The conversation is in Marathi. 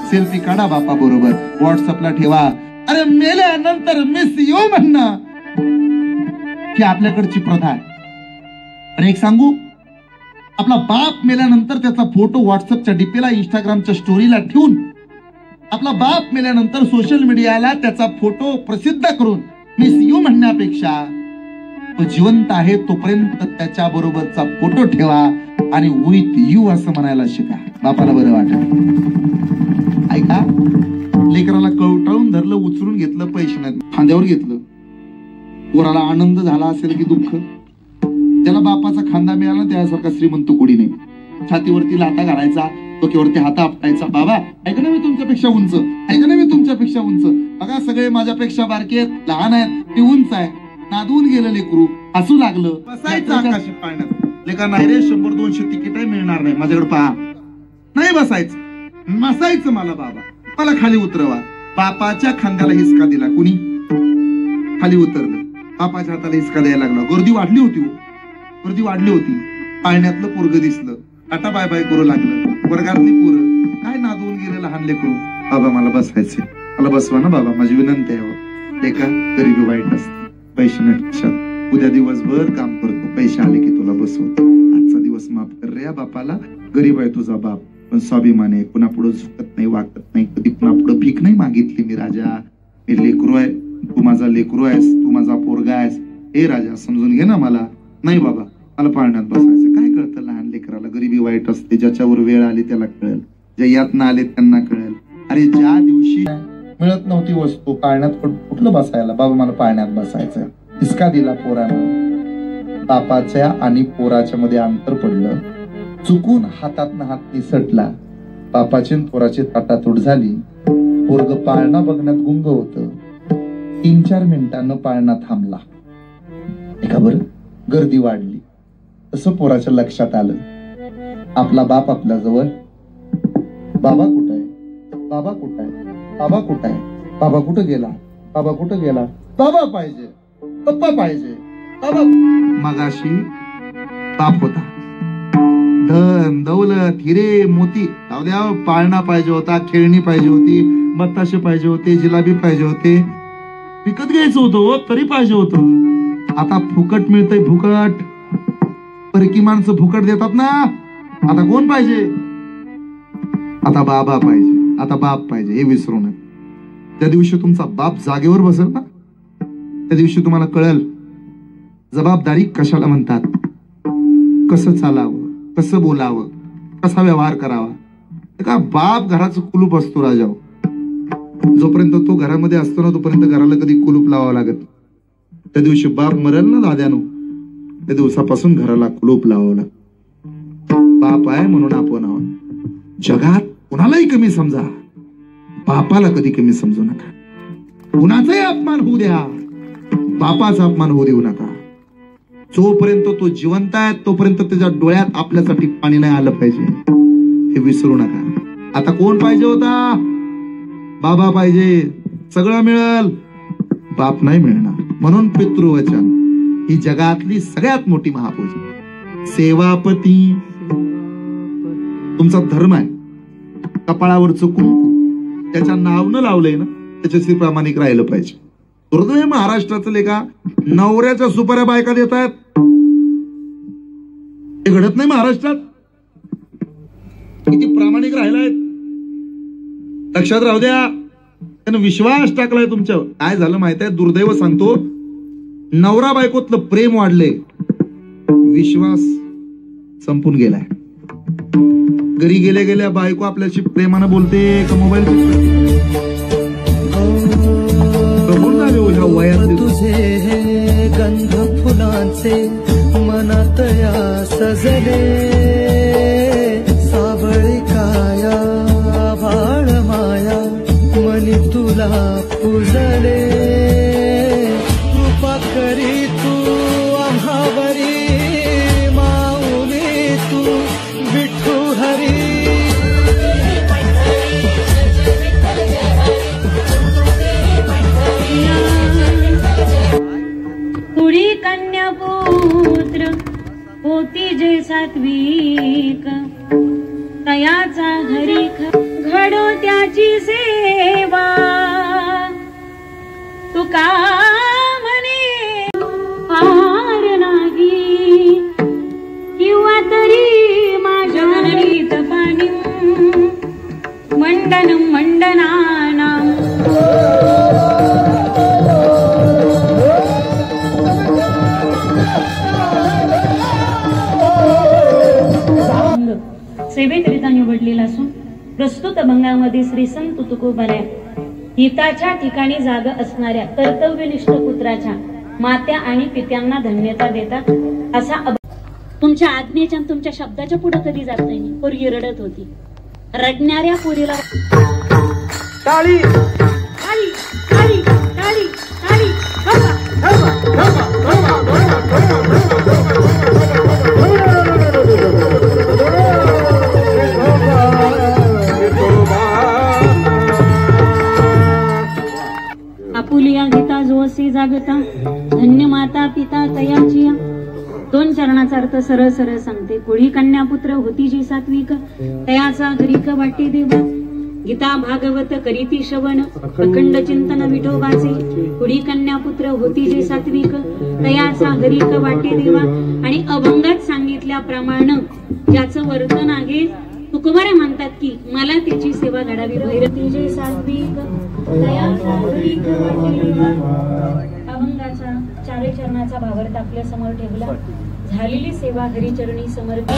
सेल्फी काढा बापा बरोबर, व्हॉट्सअपला ठेवा. अरे मेल्यानंतर मिस यू म्हणणं ही आपल्याकडची प्रथा आहे. पण एक सांगू, आपला बाप मेल्यानंतर त्याचा फोटो व्हॉट्सअपच्या डीपीला, इंस्टाग्रामच्या स्टोरीला ठेवून आपला बाप मेल्यानंतर सोशल मीडियाला त्याचा फोटो प्रसिद्ध करून मिस यू म्हणण्यापेक्षा तो जिवंत आहे तोपर्यंत त्याच्या बरोबरचा फोटो ठेवा आणि विथ यू असं म्हणायला शिका. बापाला बरं वाटत. ऐका, लेकराला कवटाळून धरलं, उचलून घेतलं, पैसे नाही खांद्यावर घेतलं, पोराला आनंद झाला असेल की दुःख? त्याला बापाचा खांदा मिळाला त्यासारखा श्रीमंत कोणी नाही. छातीवरती लाथा घालायचा, डोक्यावरती हात आपटायचा. बाबा ऐका ना, मी तुमच्यापेक्षा उंच, ऐका ना, मी तुमच्यापेक्षा उंच, बघा सगळे माझ्यापेक्षा बारके आहेत, लहान आहेत, ते उंच आहे. नादवून गेलं लेकरू, हसू लागलं. बसायचं आकाशात पाळण्यात. लेका नाही रे, 100-200 तिकीटही मिळणार नाही, माझ्याकडे पहा. नाही बसायचं, मसायचं. मला बाबा, मला खाली उतरवा. बापाच्या खांद्याला हिसका दिला कुणी, खाली उतरलं. बापाच्या हाताला हिसका द्यायला लागला. गर्दी वाढली होती, गर्दी वाढली होती. पाळण्यातलं पोरग दिसलं, टाटा बाय बाय करू लागलं. वर्गातली पोरं काय नादवून गेलं लहान लेकरू. बाबा मला बसायचे, मला बसवा ना बाबा, माझी विनंती आहे. लेका गरीबी वाईट असते, पैसे नाही, उद्या दिवसभर काम करतो, पैसे आले की तुला बसवतो. आजचा दिवस माफ कर रे. बापाला गरीब आहे तुझा बाप, पण स्वाभिमान आहे, कुणा पुढे झुकत नाही, वाकत नाही, कधी कुणा पुढे भीक नाही मागितली. मी राजा, मी लेकरू आहे, तू माझा लेकरू आहेस, तू माझा पोरगा आहेस. हे राजा समजून घे ना मला. नाही बाबा मला पाळण्यात बसायचं. काय कळतं लहान लेकराला, गरीबी वाईट असते. ज्याच्यावर वेळ आली त्याला कळेल, ज्या यातना आले त्यांना कळेल. अरे ज्या दिवशी मिळत नव्हती वस्तू, पाळण्यात कुठलं बसायला, बाबा मला पाळण्यात बसायचं. हिसका दिला पोरानं. बापाच्या आणि पोराच्या मध्ये अंतर पडलं, चुकून हातातनं हात निसटला. बापाची पोराची ताटातूट झाली. पोरग पाळणा बघण्यात गुंग होत. 3-4 मिनिटांनं पाळणा थांबला. एका बरं गर्दी वाढली. तसं पोराच्या लक्षात आलं, आपला बाप आपल्या जवळ. बाबा कुठं आहे, बाबा कुठं आहे, बाबा कुठं आहे, बाबा कुठं गेला, बाबा कुठं गेला, बाबा पाहिजे, पप्पा पाहिजे, बाबा. मगाशी बाप होता, धन दौलत हिरे मोती जाऊ द्या, पाळणा पाहिजे होता, खेळणी पाहिजे होती, बत्ताशे पाहिजे होते, जिलाबी पाहिजे होते, विकत घ्यायचं होतं तरी पाहिजे होतं. आता फुकट मिळतंय, फुकट. परकी माणसं फुकट देतात ना. आता कोण पाहिजे, आता बाबा पाहिजे, आता बाप पाहिजे. हे विसरू नये. त्या दिवशी तुमचा बाप जागेवर बसेल ना, त्या दिवशी तुम्हाला कळेल जबाबदारी कशाला म्हणतात, कसं चालावं, कसं बोलावं, कसा व्यवहार करावा. का बाप घराचं कुलूप असतो राजाव. जोपर्यंत तो घरामध्ये असतो ना तोपर्यंत घराला कधी कुलूप लावावं लागत. त्या दिवशी बाप मरेल ना दाद्यानो, त्या दिवसापासून घराला कुलूप लावावं लागत. बाप आहे म्हणून आपण आहोत. जगात कुणालाही कमी समजा, बापाला कधी कमी समजू नका. कुणाचाही अपमान होऊ द्या, बापाचा अपमान होऊ देऊ नका. जोपर्यंत तो जिवंत आहे तोपर्यंत त्याच्या डोळ्यात आपल्यासाठी पाणी नाही आलं पाहिजे, हे विसरू नका. आता कोण पाहिजे होता? बाबा पाहिजे. सगळं मिळेल, बाप नाही मिळणार. म्हणून पितृवचन ही जगातली सगळ्यात मोठी महापूजा. सेवापती तुमचा धर्म आहे. कपाळावरचं कुंकू त्याच्या नावनं लावलंय ना, त्याच्याशी प्रामाणिक राहिलं पाहिजे. दुर्दैव महाराष्ट्राचं लेखा नवऱ्याच्या सुपाऱ्या बायका देत आहेत. हे घडत नाही महाराष्ट्रात. किती प्रामाणिक राहिलाय लक्षात राहू द्या. त्यानं विश्वास टाकलाय तुमच्यावर. काय झालं माहित आहे? दुर्दैव सांगतो, नवरा बायकोतलं प्रेम वाढले, विश्वास संपून गेलाय. घरी गेल्या गेल्या बायको आपल्याशी प्रेमानं बोलते का मोबाईल तुझे गंध फुलांचे मनात सजले, सावळी काया भाळ माया मनी तुला पूजले. कृपा करी तू आम्हावरी, माऊली तू विठू हरी. कुडी कन्या पुत्र होती जे सात्विक, तयाचा घरी घडो त्याची सेवा. तुका म्हणे पार नाही किंवा तरी माझ्या नडीत पाणी मंडन मंडनाना. सेवेकरिता निवडलेला असून प्रस्तुत अभंगामध्ये श्री संत तुकोबाऱ्या हिताच्या ठिकाणी जाग असणाऱ्या कर्तव्यनिष्ठ पुत्राच्या मात्या आणि पित्यांना धन्यता देतात. असा तुमच्या आज्ञेच्या तुमच्या शब्दाच्या पुढे कधी जात नाही. पोरगी रडत होती. रडणाऱ्या पोरीला टाळी टाळी टाळी टाळी टाळी. आपुलिया गीता जोशी जागता धन्य माता पिता तयाची. दोन चरणाचा अर्थ सरळ सरळ सांगते. कुळी कन्या पुत्र होती जी सात्विक, तयाचा घरीक वाटे देवा. गीता भागवत करीती श्रवण, अखंड चिंतन विठोबाचे. कुळी कन्या पुत्र होती जी सात्विक, तयाचा घरीक वाटे देवा. आणि अभंगात सांगितल्याप्रमाणे ज्याचं वर्तन आहे तुकोबारे म्हणतात की मला त्याची सेवा घडावी. भैरती जे सात्विक, तयाचा घरीक वाटे देवा. अभंगाचा चारे चरणाचा भावार्थ आपल्या समोर ठेवला. झालेली सेवा हरिचरणी समर्पित.